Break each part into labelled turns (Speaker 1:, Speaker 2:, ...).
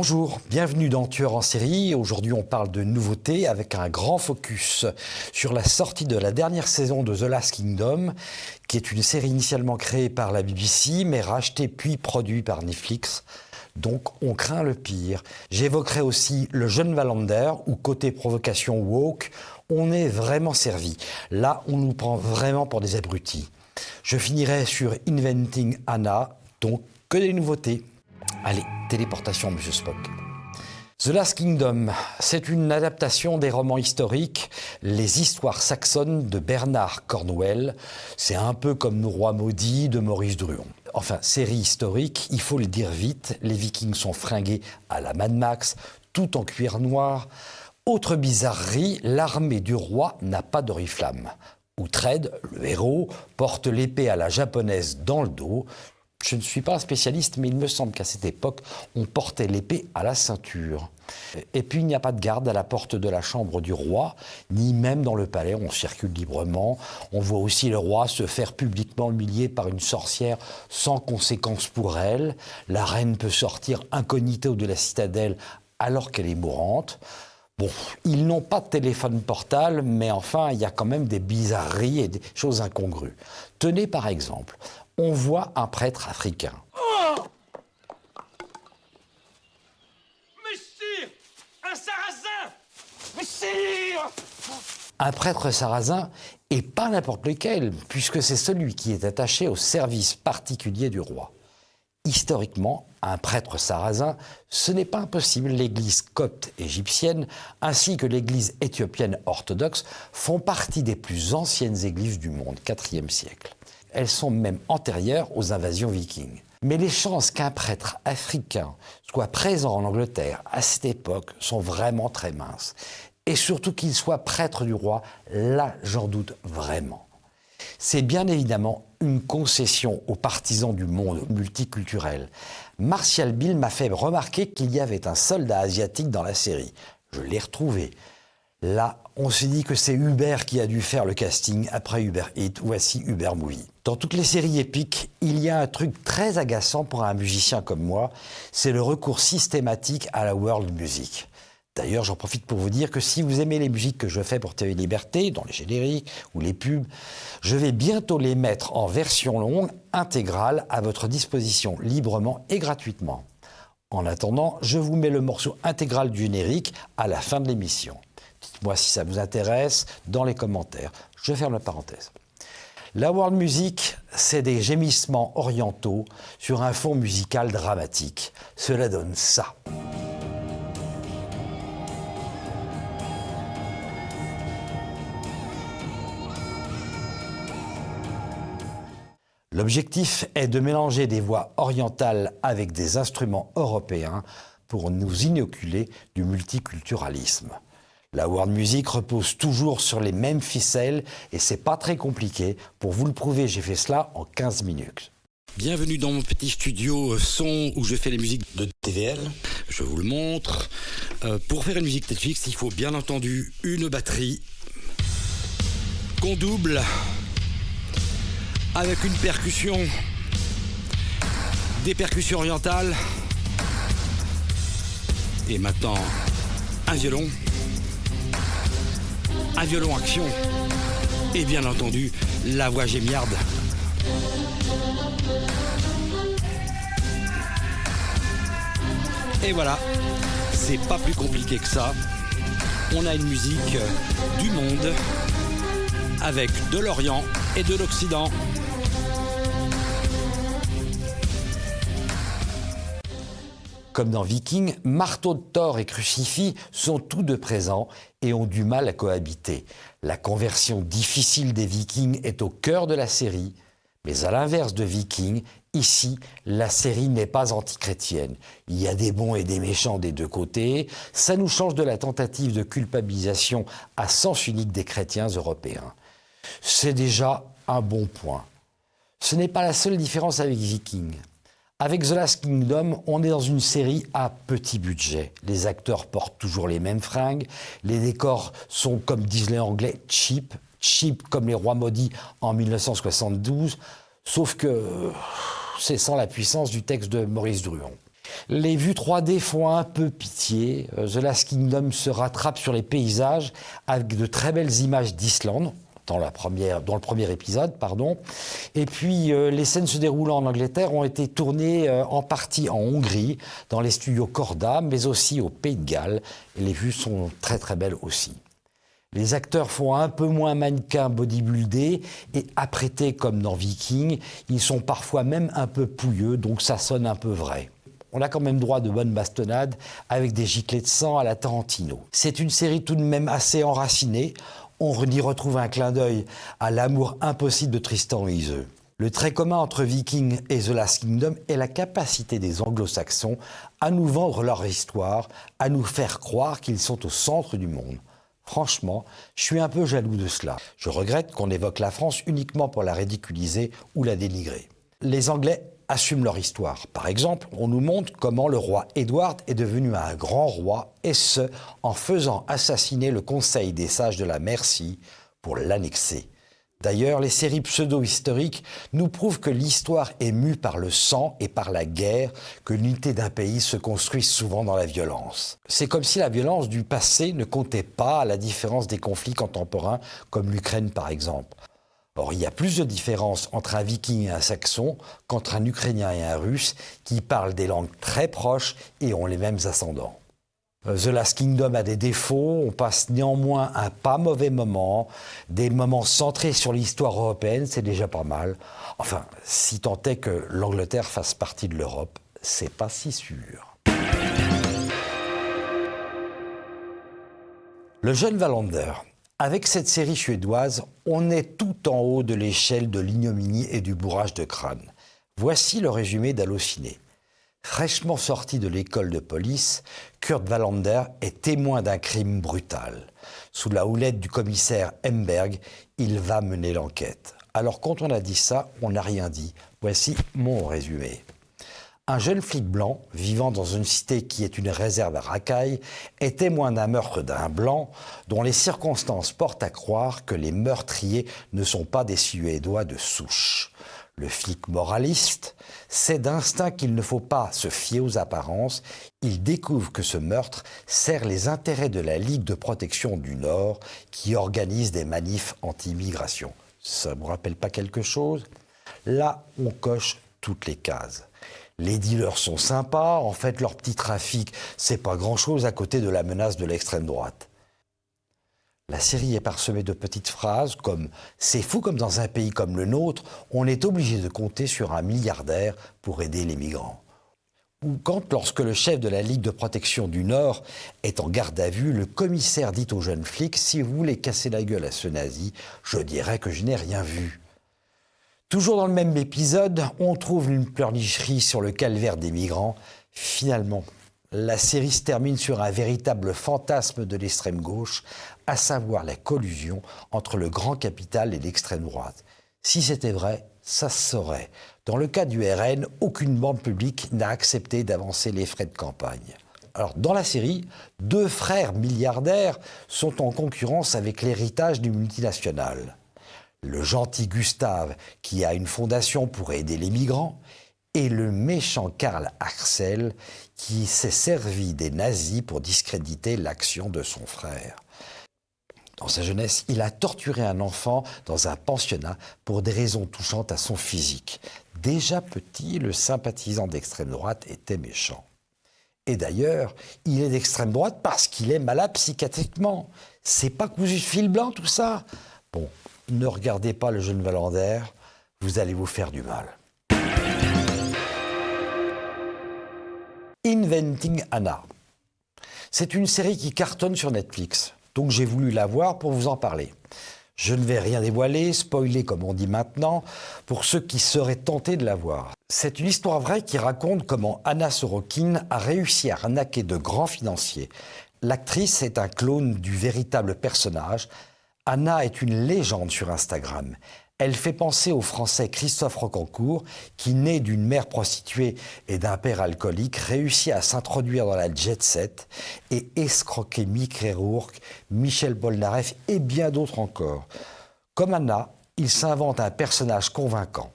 Speaker 1: Bonjour, bienvenue dans Tueur en série. Aujourd'hui, on parle de nouveautés avec un grand focus sur la sortie de la dernière saison de The Last Kingdom, qui est une série initialement créée par la BBC, mais rachetée puis produite par Netflix. Donc, on craint le pire. J'évoquerai aussi Le Jeune Wallander, où côté provocation woke, on est vraiment servi. Là, on nous prend vraiment pour des abrutis. Je finirai sur Inventing Anna, donc que des nouveautés. Allez, téléportation, Monsieur Spock. The Last Kingdom, c'est une adaptation des romans historiques, les histoires saxonnes de Bernard Cornwell. C'est un peu comme Nos Rois Maudits de Maurice Druon. Enfin, série historique, il faut le dire vite, les Vikings sont fringués à la Mad Max, tout en cuir noir. Autre bizarrerie, l'armée du roi n'a pas d'oriflamme. Uhtred, le héros, porte l'épée à la japonaise dans le dos. Je ne suis pas un spécialiste, mais il me semble qu'à cette époque, on portait l'épée à la ceinture. Et puis, il n'y a pas de garde à la porte de la chambre du roi, ni même dans le palais, on circule librement. On voit aussi le roi se faire publiquement humilier par une sorcière sans conséquence pour elle. La reine peut sortir incognito de la citadelle alors qu'elle est mourante. Bon, ils n'ont pas de téléphone portable, mais enfin, il y a quand même des bizarreries et des choses incongrues. Tenez par exemple, on voit un prêtre africain.
Speaker 2: Oh! Messire! Un sarrasin! Messire!
Speaker 1: Un prêtre sarrasin, et pas n'importe lequel, puisque c'est celui qui est attaché au service particulier du roi. Historiquement, un prêtre sarrasin, ce n'est pas impossible. L'église copte égyptienne ainsi que l'église éthiopienne orthodoxe font partie des plus anciennes églises du monde, 4e siècle. Elles sont même antérieures aux invasions vikings. Mais les chances qu'un prêtre africain soit présent en Angleterre à cette époque sont vraiment très minces. Et surtout qu'il soit prêtre du roi, là j'en doute vraiment. C'est bien évidemment une concession aux partisans du monde multiculturel. Martial Bill m'a fait remarquer qu'il y avait un soldat asiatique dans la série. Je l'ai retrouvé. Là, on se dit que c'est Uber qui a dû faire le casting après Uber Eats, voici Uber Movie. Dans toutes les séries épiques, il y a un truc très agaçant pour un musicien comme moi, c'est le recours systématique à la world music. D'ailleurs, j'en profite pour vous dire que si vous aimez les musiques que je fais pour TV Liberté, dans les génériques ou les pubs, je vais bientôt les mettre en version longue, intégrale, à votre disposition librement et gratuitement. En attendant, je vous mets le morceau intégral du générique à la fin de l'émission. Dites-moi si ça vous intéresse dans les commentaires. Je ferme la parenthèse. La world music, c'est des gémissements orientaux sur un fond musical dramatique. Cela donne ça. L'objectif est de mélanger des voix orientales avec des instruments européens pour nous inoculer du multiculturalisme. La world music repose toujours sur les mêmes ficelles et c'est pas très compliqué. Pour vous le prouver, j'ai fait cela en 15 minutes.
Speaker 3: Bienvenue dans mon petit studio son où je fais les musiques de TVL. Je vous le montre. Pour faire une musique Netflix, il faut bien entendu une batterie qu'on double avec une percussion, des percussions orientales et maintenant un violon action et bien entendu la voix gémiarde. Et voilà, c'est pas plus compliqué que ça. On a une musique du monde avec de l'Orient et de l'Occident.
Speaker 1: Comme dans Viking, marteau de Thor et crucifix sont tous deux présents et ont du mal à cohabiter. La conversion difficile des Vikings est au cœur de la série, mais à l'inverse de Viking, ici, la série n'est pas antichrétienne. Il y a des bons et des méchants des deux côtés. Ça nous change de la tentative de culpabilisation à sens unique des chrétiens européens. C'est déjà un bon point. Ce n'est pas la seule différence avec Viking. Avec The Last Kingdom, on est dans une série à petit budget. Les acteurs portent toujours les mêmes fringues, les décors sont, comme disent les Anglais, cheap comme les Rois Maudits en 1972, sauf que c'est sans la puissance du texte de Maurice Druon. Les vues 3D font un peu pitié. The Last Kingdom se rattrape sur les paysages avec de très belles images d'Islande, dans le premier épisode, pardon. Et puis, les scènes se déroulant en Angleterre ont été tournées en partie en Hongrie, dans les studios Korda, mais aussi au Pays de Galles. Et les vues sont très très belles aussi. Les acteurs font un peu moins mannequins bodybuildés et apprêtés comme dans Viking. Ils sont parfois même un peu pouilleux, donc ça sonne un peu vrai. On a quand même droit de bonnes bastonnades avec des giclées de sang à la Tarantino. C'est une série tout de même assez enracinée. On y retrouve un clin d'œil à l'amour impossible de Tristan et Iseult. Le trait commun entre Viking et The Last Kingdom est la capacité des anglo-saxons à nous vendre leur histoire, à nous faire croire qu'ils sont au centre du monde. Franchement, je suis un peu jaloux de cela. Je regrette qu'on évoque la France uniquement pour la ridiculiser ou la dénigrer. Les Anglais assument leur histoire. Par exemple, on nous montre comment le roi Édouard est devenu un grand roi, et ce, en faisant assassiner le Conseil des sages de la Mercie pour l'annexer. D'ailleurs, les séries pseudo-historiques nous prouvent que l'histoire est mue par le sang et par la guerre, que l'unité d'un pays se construit souvent dans la violence. C'est comme si la violence du passé ne comptait pas, à la différence des conflits contemporains, comme l'Ukraine par exemple. Or, il y a plus de différence entre un Viking et un Saxon qu'entre un Ukrainien et un Russe qui parlent des langues très proches et ont les mêmes ascendants. The Last Kingdom a des défauts, on passe néanmoins un pas mauvais moment, des moments centrés sur l'histoire européenne, c'est déjà pas mal. Enfin, si tant est que l'Angleterre fasse partie de l'Europe, c'est pas si sûr. Le jeune Wallander. Avec cette série suédoise, on est tout en haut de l'échelle de l'ignominie et du bourrage de crâne. Voici le résumé d'Allociné. Fraîchement sorti de l'école de police, Kurt Wallander est témoin d'un crime brutal. Sous la houlette du commissaire Hemberg, il va mener l'enquête. Alors quand on a dit ça, on n'a rien dit. Voici mon résumé. Un jeune flic blanc, vivant dans une cité qui est une réserve à racailles, est témoin d'un meurtre d'un blanc dont les circonstances portent à croire que les meurtriers ne sont pas des Suédois de souche. Le flic moraliste sait d'instinct qu'il ne faut pas se fier aux apparences. Il découvre que ce meurtre sert les intérêts de la Ligue de protection du Nord qui organise des manifs anti-immigration. Ça ne vous rappelle pas quelque chose ? Là, on coche toutes les cases. Les dealers sont sympas, en fait leur petit trafic, c'est pas grand-chose à côté de la menace de l'extrême droite. La série est parsemée de petites phrases comme « C'est fou comme dans un pays comme le nôtre, on est obligé de compter sur un milliardaire pour aider les migrants ». Ou quand, lorsque le chef de la Ligue de protection du Nord est en garde à vue, le commissaire dit au jeune flic « Si vous voulez casser la gueule à ce nazi, je dirais que je n'ai rien vu ». Toujours dans le même épisode, on trouve une pleurnicherie sur le calvaire des migrants. Finalement, la série se termine sur un véritable fantasme de l'extrême gauche, à savoir la collusion entre le grand capital et l'extrême droite. Si c'était vrai, ça se saurait. Dans le cas du RN, aucune banque publique n'a accepté d'avancer les frais de campagne. Alors, dans la série, 2 frères milliardaires sont en concurrence avec l'héritage du multinational. Le gentil Gustave, qui a une fondation pour aider les migrants, et le méchant Karl Axel, qui s'est servi des nazis pour discréditer l'action de son frère. Dans sa jeunesse, il a torturé un enfant dans un pensionnat pour des raisons touchantes à son physique. Déjà petit, le sympathisant d'extrême droite était méchant. Et d'ailleurs, il est d'extrême droite parce qu'il est malade psychiatriquement. C'est pas cousu de fil blanc tout ça. Bon, ne regardez pas le jeune Wallander, vous allez vous faire du mal. Inventing Anna. C'est une série qui cartonne sur Netflix, donc j'ai voulu la voir pour vous en parler. Je ne vais rien dévoiler, spoiler comme on dit maintenant, pour ceux qui seraient tentés de la voir. C'est une histoire vraie qui raconte comment Anna Sorokin a réussi à arnaquer de grands financiers. L'actrice est un clone du véritable personnage. Anna est une légende sur Instagram. Elle fait penser au Français Christophe Rocancourt, qui, né d'une mère prostituée et d'un père alcoolique, réussit à s'introduire dans la jet-set et escroquer Mickey Rourke, Michel Polnareff et bien d'autres encore. Comme Anna, il s'invente un personnage convaincant.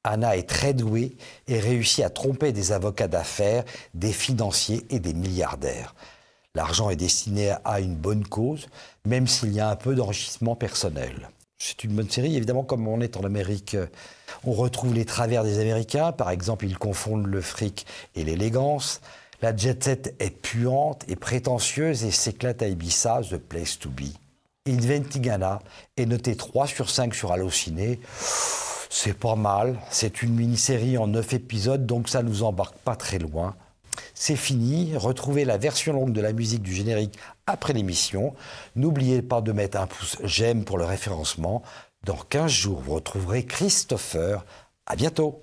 Speaker 1: Anna est très douée et réussit à tromper des avocats d'affaires, des financiers et des milliardaires. L'argent est destiné à une bonne cause, même s'il y a un peu d'enrichissement personnel. C'est une bonne série, évidemment, comme on est en Amérique, on retrouve les travers des Américains. Par exemple, ils confondent le fric et l'élégance. La jet-set est puante et prétentieuse et s'éclate à Ibiza, The Place to Be. Inventing Anna est noté 3 sur 5 sur Allociné. C'est pas mal, c'est une mini-série en 9 épisodes, donc ça nous embarque pas très loin. C'est fini, retrouvez la version longue de la musique du générique après l'émission. N'oubliez pas de mettre un pouce j'aime pour le référencement. Dans 15 jours, vous retrouverez Christopher. À bientôt.